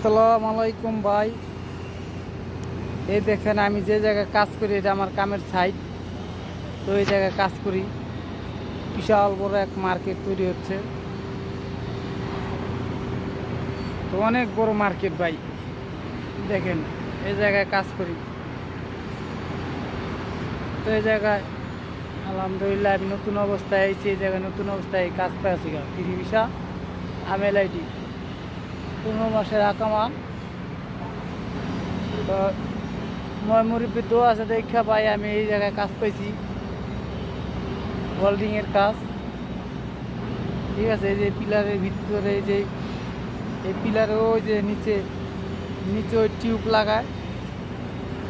আসসালামু আলাইকুম ভাই। এই দেখেন আমি যে জায়গায় কাজ করি এটা আমার কামের সাইট। তো এই জায়গায় কাজ করি, বিশাল বড় এক মার্কেট তৈরি হচ্ছে। তো অনেক বড় মার্কেট ভাই, দেখেন এই জায়গায় কাজ করি। তো এই জায়গায় আলহামদুলিল্লাহ আমি নতুন অবস্থায় আইছি। এই জায়গায় নতুন অবস্থায় কাজ পেয়েছি ফ্রি ভিসা আমেল আইডি 15 মাসের আকামা। তো মুরব্বীর দোয়া আছে দেখা ভাই আমি এই জায়গায় কাজ পাইছি, ওয়েল্ডিংয়ের কাজ। ঠিক আছে, এই যে পিলারের ভিতরে এই পিলারে ওই যে নিচে ওই টিউব লাগায়।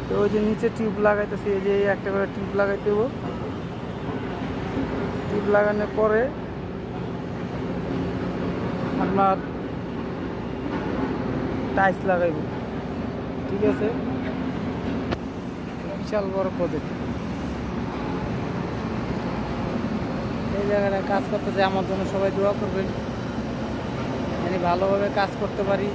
তো ওই যে নিচে টিউব লাগাইতেছে, এই যে একটা করে টিউব লাগাইতে হবো। টিউব লাগানোর পরে আপনার টাইলস লাগাইব। ঠিক আছে, বিশাল বড় প্রজেক্ট। এই জায়গায় কাজ করতে যে আমার জন্য সবাই দোয়া করবেন, আমি ভালোভাবে কাজ করতে পারি।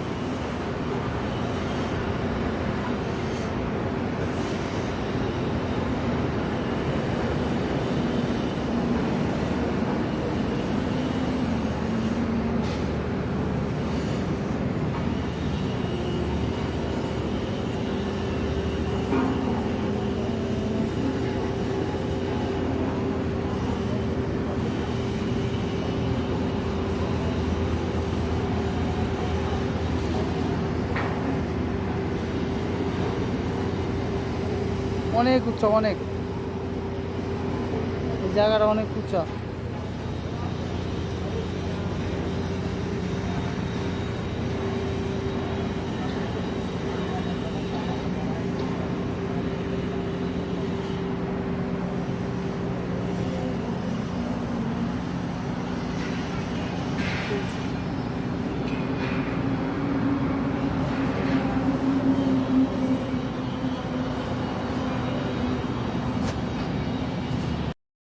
অনেক উচ্চ, অনেক, এই জায়গাটা অনেক উঁচা।